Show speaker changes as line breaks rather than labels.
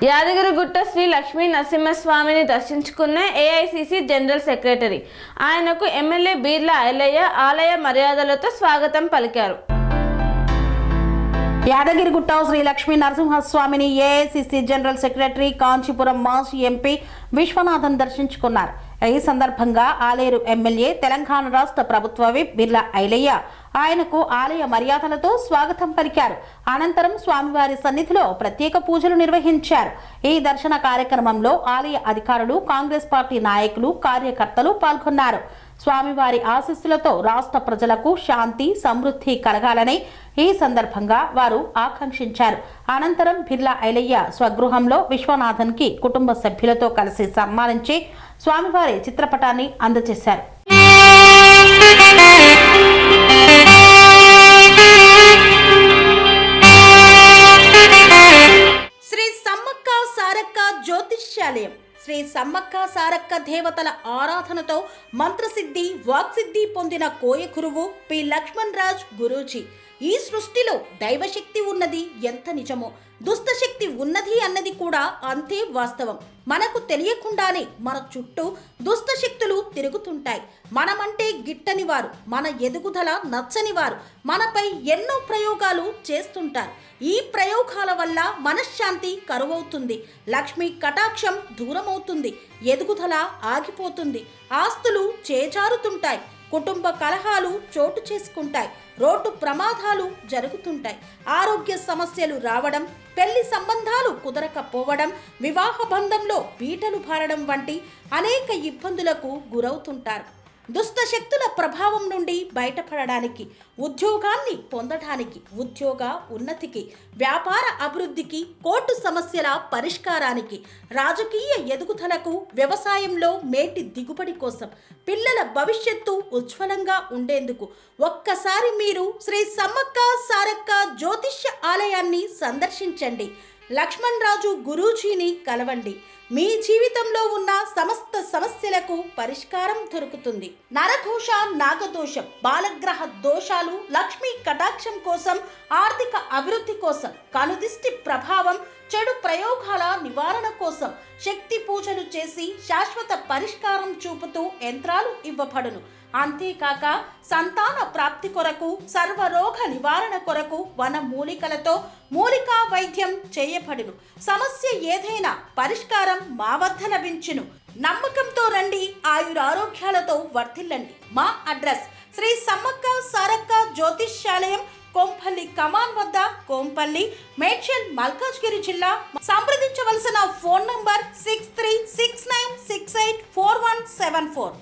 యాదగిరిగుట్ట శ్రీ లక్ష్మీ నరసింహస్వామిని దర్శించుకున్న AICC general secretary. ఆయనకు ఎమ్మెల్యే బీర్లా ఐలయ్య ఆలయ మర్యాదలతో స్వాగతం పలికారు.
యాదగిరిగుట్ట శ్రీ లక్ష్మీ నరసింహస్వామిని ఏఐసిసి జనరల్ సెక్రటరీ కాంచీపురం మాజీ ఎంపీ విశ్వనాథన్ దర్శించుకున్నారు. ఈ సందర్భంగా ఆలేరు ఎమ్మెల్యే తెలంగాణ రాష్ట్ర ప్రభుత్వ విప్ బిర్లా ఐలయ్య ఆయనకు ఆలయ మర్యాదలతో స్వాగతం పలికారు. అనంతరం స్వామివారి సన్నిధిలో ప్రత్యేక పూజలు నిర్వహించారు. ఈ దర్శన కార్యక్రమంలో ఆలయ అధికారులు, కాంగ్రెస్ పార్టీ నాయకులు, కార్యకర్తలు పాల్గొన్నారు. స్వామివారి ఆశీస్సులతో రాష్ట్ర ప్రజలకు శాంతి, సమృద్ధి కలగాలని ఈ సందర్భంగా వారు ఆకాంక్షించారు. అనంతరం బిర్లా ఐలయ్య స్వగృహంలో విశ్వనాథన్ కి కుటుంబ సభ్యులతో కలిసి సన్మానించి స్వామివారి చిత్రపటాన్ని అందజేశారు. శ్రీ సమ్మక్క సారక్క జ్యోతిష్యాలయం శ్రీ సమ్మక్క సారక్క దేవతల ఆరాధనతో మంత్రసిద్ధి, వాక్సిద్ధి పొందిన కోయ గురువు పి లక్ష్మణ్ రాజ్ గురూజీ. ఈ సృష్టిలో దైవశక్తి ఉన్నది ఎంత నిజమో, దుష్టశక్తి ఉన్నది అన్నది కూడా అంతే వాస్తవం. మనకు తెలియకుండానే మన చుట్టూ దుష్టశక్తులు తిరుగుతుంటాయి. మనమంటే గిట్టని వారు, మన ఎదుగుదల నచ్చని వారు మనపై ఎన్నో ప్రయోగాలు చేస్తుంటారు. ఈ ప్రయోగాల వల్ల మనశ్శాంతి కరువవుతుంది, లక్ష్మీ కటాక్షం దూరమవుతుంది, ఎదుగుదల ఆగిపోతుంది, ఆస్తులు చేజారుతుంటాయి, కుటుంబ కలహాలు చోటు చేసుకుంటాయి, రోడ్డు ప్రమాదాలు జరుగుతుంటాయి, ఆరోగ్య సమస్యలు రావడం, పెళ్లి సంబంధాలు కుదరకపోవడం, వివాహ బంధంలో పీటలు భారడం వంటి అనేక ఇబ్బందులకు గురవుతుంటారు. దుష్టశక్తుల ప్రభావం నుండి బయటపడడానికి, ఉద్యోగాన్ని పొందడానికి, ఉద్యోగ ఉన్నతికి, వ్యాపార అభివృద్ధికి, కోర్టు సమస్యల పరిష్కారానికి, రాజకీయ ఎదుగుదలకు, వ్యవసాయంలో మేటి దిగుబడి కోసం, పిల్లల భవిష్యత్తు ఉజ్వలంగా ఉండేందుకు ఒక్కసారి మీరు శ్రీ సమ్మక్క సారక్క జ్యోతిష్య ఆలయాన్ని సందర్శించండి. లక్ష్మణ్ రాజు గురూజీని కలవండి. మీ జీవితంలో ఉన్న సమస్త సమస్యలకు పరిష్కారం దొరుకుతుంది. నరదోష, నాగదోషం, బాలగ్రహ దోషాలు, లక్ష్మీ కటాక్షం కోసం, ఆర్థిక అభివృద్ధి కోసం, కనుదిష్టి ప్రభావం, చెడు ప్రయోగాల నివారణ కోసం శక్తి పూజలు చేసి శాశ్వత పరిష్కారం చూపుతూ యంత్రాలు ఇవ్వబడును. అంతేకాక సంతాన ప్రాప్తి కొరకు, సర్వరోగ నివారణ కొరకు వన మూలికలతో మూలికా వైద్యం చేయబడును. సమస్య ఏదైనా పరిష్కారం మా వద్ద లభించును. నమ్మకంతో రండి, ఆయురారోగ్యాలతో వర్ధిల్లండి. మా అడ్రస్ శ్రీ సమ్మక్క సారక్క జ్యోతిష్యాలయం, కొంపల్లి కమాన్ వద్ద, కొంపల్లి, మేడ్చల్, మల్కాజ్గిరి జిల్లా. సంప్రదించవలసిన ఫోన్ నంబర్ 6369684174.